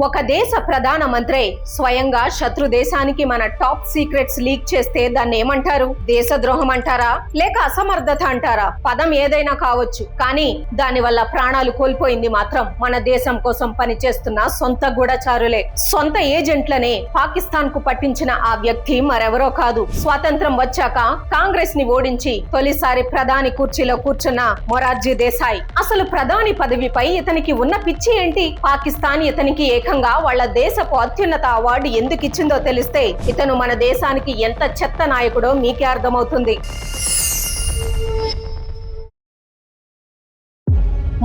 ఒక దేశ ప్రధాన మంత్రి స్వయంగా శత్రు దేశానికి మన టాప్ సీక్రెట్స్ లీక్ చేస్తే దాన్ని ఏమంటారు? దేశద్రోహం అంటారా, లేక అసమర్థత అంటారా? పదం ఏదైనా కావచ్చు, కానీ దాని వల్ల ప్రాణాలు కోల్పోయింది మాత్రం మన దేశం కోసం పనిచేస్తున్న సొంత గూఢచారులే. సొంత ఏజెంట్లనే పాకిస్తాన్ కు పట్టించిన ఆ వ్యక్తి మరెవరో కాదు, స్వాతంత్రం వచ్చాక కాంగ్రెస్ ని ఓడించి తొలిసారి ప్రధాని కుర్చీలో కూర్చున్న మొరార్జీ దేశాయ్. అసలు ప్రధాని పదవిపై ఇతనికి ఉన్న పిచ్చి ఏంటి? పాకిస్తాన్ ఇతనికి ఏకంగా వాళ్ళ దేశపు అత్యున్నత అవార్డు ఎందుకు ఇచ్చిందో తెలిస్తే ఇతను మన దేశానికి ఎంత చెత్త నాయకుడో మీకే అర్థమవుతుంది.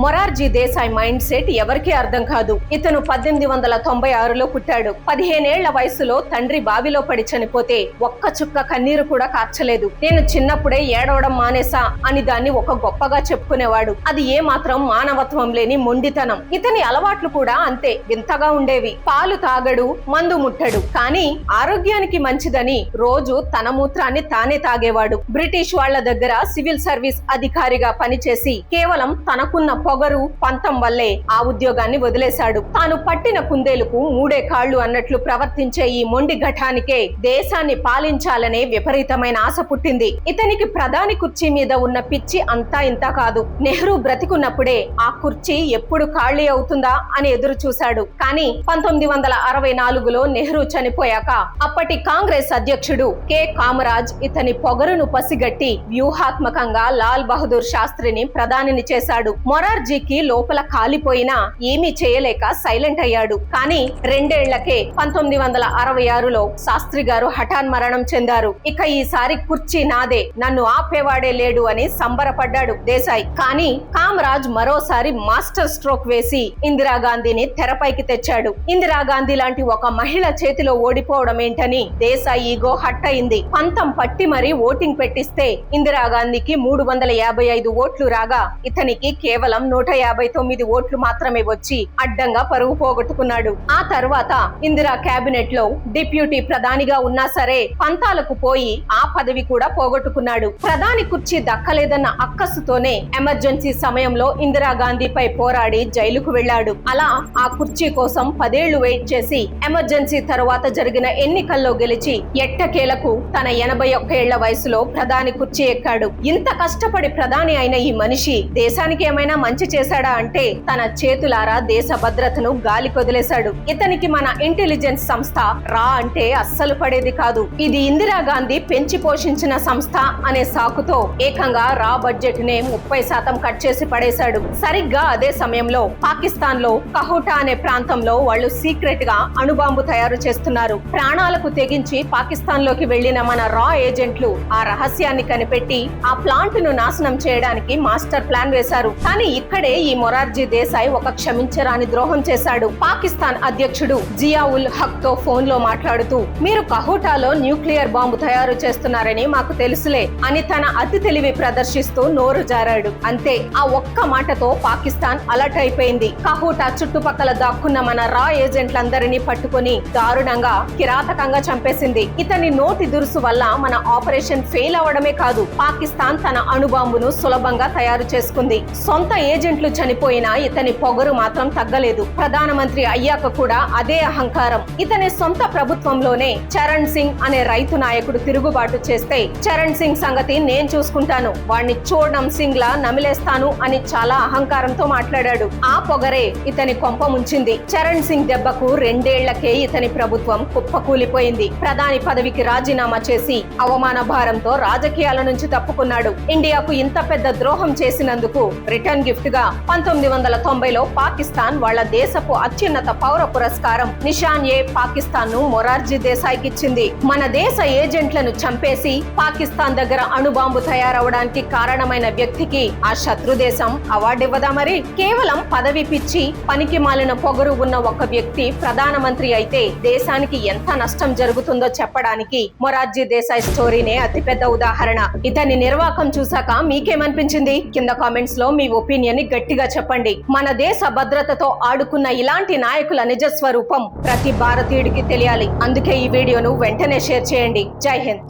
మొరార్జీ దేశాయ్ మైండ్ సెట్ ఎవరికీ అర్థం కాదు. ఇతను 1896లో పుట్టాడు. 15 ఏళ్ల వయసులో తండ్రి బావిలో పడి చనిపోతే ఒక్క చుక్క కన్నీరు కూడా కార్చలేదు. నేను చిన్నప్పుడే ఏడవడం మానేసా అని దాన్ని ఒక గొప్పగా చెప్పుకునేవాడు. అది ఏ మాత్రం మానవత్వం లేని మొండితనం. ఇతని అలవాట్లు కూడా అంతే వింతగా ఉండేవి. పాలు తాగడు, మందు ముట్టడు, కానీ ఆరోగ్యానికి మంచిదని రోజు తన మూత్రాన్ని తానే తాగేవాడు. బ్రిటిష్ వాళ్ల దగ్గర సివిల్ సర్వీస్ అధికారిగా పనిచేసి కేవలం తనకున్న పొగరు పంతం వల్లే ఆ ఉద్యోగాన్ని వదిలేశాడు. తాను పట్టిన కుందేలుకు 3 కాళ్లు అన్నట్లు ప్రవర్తించే ఈ మొండి ఘటానికే దేశాన్ని పాలించాలనే విపరీతమైన ఆశ పుట్టింది. ఇతనికి ప్రధాని కుర్చీ మీద ఉన్న పిచ్చి అంతా ఇంత కాదు. నెహ్రూ బ్రతికున్నప్పుడే ఆ కుర్చీ ఎప్పుడు ఖాళీ అవుతుందా అని ఎదురు చూశాడు. కానీ 1964లో నెహ్రూ చనిపోయాక అప్పటి కాంగ్రెస్ అధ్యక్షుడు కె కామరాజ్ ఇతని పొగరును పసిగట్టి వ్యూహాత్మకంగా లాల్ బహదూర్ శాస్త్రిని ప్రధానిని చేశాడు. మొరార్జీకి లోపల కాలిపోయినా ఏమీ చేయలేక సైలెంట్ అయ్యాడు. కానీ 2 ఏళ్లకే 1966లో శాస్త్రి గారు హఠాన్ మరణం చెందారు. ఇక ఈసారి కుర్చీ నాదే, నన్ను ఆపేవాడే లేడు అని సంబరపడ్డాడు దేశాయ్. కానీ కామరాజ్ మరోసారి మాస్టర్ స్ట్రోక్ వేసి ఇందిరాగాంధీని తెరపైకి తెచ్చాడు. ఇందిరాగాంధీ లాంటి ఒక మహిళ చేతిలో ఓడిపోవడం ఏంటని దేశాయ్ ఈగో హట్ అయింది. పంతం పట్టి మరీ ఓటింగ్ పెట్టిస్తే ఇందిరాగాంధీకి 355 ఓట్లు రాగా ఇతనికి కేవలం 159 ఓట్లు మాత్రమే వచ్చి అడ్డంగా పరువు పోగొట్టుకున్నాడు. ఆ తర్వాత ఇందిరా కేబినెట్ లో డిప్యూటీ ప్రధానిగా ఉన్నా సరే పంతాలకు పోయి ఆ పదవి కూడా పోగొట్టుకున్నాడు. ప్రధాని కుర్చీ దక్కలేదన్న అక్కసుతోనే ఎమర్జెన్సీ సమయంలో ఇందిరాగాంధీపై పోరాడి జైలుకు వెళ్లాడు. అలా ఆ కుర్చీ కోసం 10 ఏళ్లు వెయిట్ చేసి ఎమర్జెన్సీ తరువాత జరిగిన ఎన్నికల్లో గెలిచి ఎట్టకేలకు తన 81 ఏళ్ల వయసులో ప్రధాని కుర్చీ ఎక్కాడు. ఇంత కష్టపడి ప్రధాని అయిన ఈ మనిషి దేశానికి ఏమైనా మంచి చేశాడా అంటే తన చేతులారా దేశ భద్రతను గాలి కొదిలేశాడు. ఇతనికి మన ఇంటెలిజెన్స్ సంస్థ రా అంటే అస్సలు పడేది కాదు. ఇది ఇందిరాగాంధీ పెంచి పోషించిన సంస్థ అనే సాకుతో ఏకంగా రా బడ్జెట్ నే 30% కట్ చేసి పడేశాడు. సరిగ్గా అదే సమయంలో పాకిస్తాన్ లో కహూటా అనే ప్రాంతంలో వాళ్ళు సీక్రెట్ గా అణుబాంబు తయారు చేస్తున్నారు. ప్రాణాలకు తెగించి పాకిస్తాన్ లోకి వెళ్లిన మన రా ఏజెంట్లు ఆ రహస్యాన్ని కనిపెట్టి ఆ ప్లాంట్ ను నాశనం చేయడానికి మాస్టర్ ప్లాన్ వేశారు. కానీ ఇక్కడే ఈ మొరార్జీ దేశాయ్ ఒక క్షమించరాని ద్రోహం చేశాడు. పాకిస్తాన్ అధ్యక్షుడు జియా ఉల్ హక్ తో ఫోన్ లో మాట్లాడుతూ మీరు కహూటాలో న్యూక్లియర్ బాంబు తయారు చేస్తున్నారని మాకు తెలుసులే అని తన అతి తెలివి ప్రదర్శిస్తూ నోరు జారాడు. అంతే, ఆ ఒక్క మాటతో పాకిస్తాన్ అలర్ట్ అయిపోయింది. కహూటా చుట్టుపక్కల దాక్కున్న మన రా ఏజెంట్లందరినీ పట్టుకుని దారుణంగా కిరాతకంగా చంపేసింది. ఇతని నోటి దురుసు వల్ల మన ఆపరేషన్ ఫెయిల్ అవడమే కాదు, పాకిస్తాన్ తన అణుబాంబును సులభంగా తయారు చేసుకుంది. సొంత ఏజెంట్లు చనిపోయినా ఇతని పొగరు మాత్రం తగ్గలేదు. ప్రధానమంత్రి అయ్యాక కూడా అదే అహంకారం. ఇతని సొంత ప్రభుత్వంలోనే చరణ్ సింగ్ అనే రైతు నాయకుడు తిరుగుబాటు చేస్తే చరణ్ సింగ్ సంగతి నేను చూసుకుంటాను, వాణ్ణి చూడడం సింగ్ లా నమిలేస్తాను అని చాలా అహంకారంతో మాట్లాడాడు. ఆ పొగరే ఇతని కొంప ముంచింది. చరణ్ సింగ్ దెబ్బకు 2 ఏళ్లకే ఇతని ప్రభుత్వం కుప్పకూలిపోయింది. ప్రధాని పదవికి రాజీనామా చేసి అవమాన భారంతో రాజకీయాల నుంచి తప్పుకున్నాడు. ఇండియాకు ఇంత పెద్ద ద్రోహం చేసినందుకు రిటర్న్ గిఫ్ట్ గా 1990లో పాకిస్తాన్ వాళ్ళ దేశపు అత్యున్నత పౌర పురస్కారం నిషాన్-ఏ-పాకిస్తాన్ ను మొరార్జీ దేశాయ్కి ఇచ్చింది. మన దేశ ఏజెంట్లను చంపేసి పాకిస్తాన్ దగ్గర అణుబాంబు తయారవడానికి కారణమైన వ్యక్తికి ఆ శత్రు దేశం అవార్డు ఇవ్వదా మరి? కేవలం పదవి పిచ్చి పనికి మాలిన పొగరు ఉన్న ఒక వ్యక్తి ప్రధానమంత్రి అయితే దేశానికి ఎంత నష్టం జరుగుతుందో చెప్పడానికి మొరార్జీ దేశాయ్ స్టోరీనే అతిపెద్ద ఉదాహరణ. ఇతని నిర్వాకం చూసాక మీకేమనిపించింది? కింద కామెంట్స్ లో మీ ఒపీనియన్ ని గట్టిగా చెప్పండి. మన దేశ భద్రతతో ఆడుకున్న ఇలాంటి నాయకుల నిజ స్వరూపం ప్రతి భారతీయుడికి తెలియాలి. అందుకే ఈ వీడియోను వెంటనే షేర్ చేయండి. జై హింద్.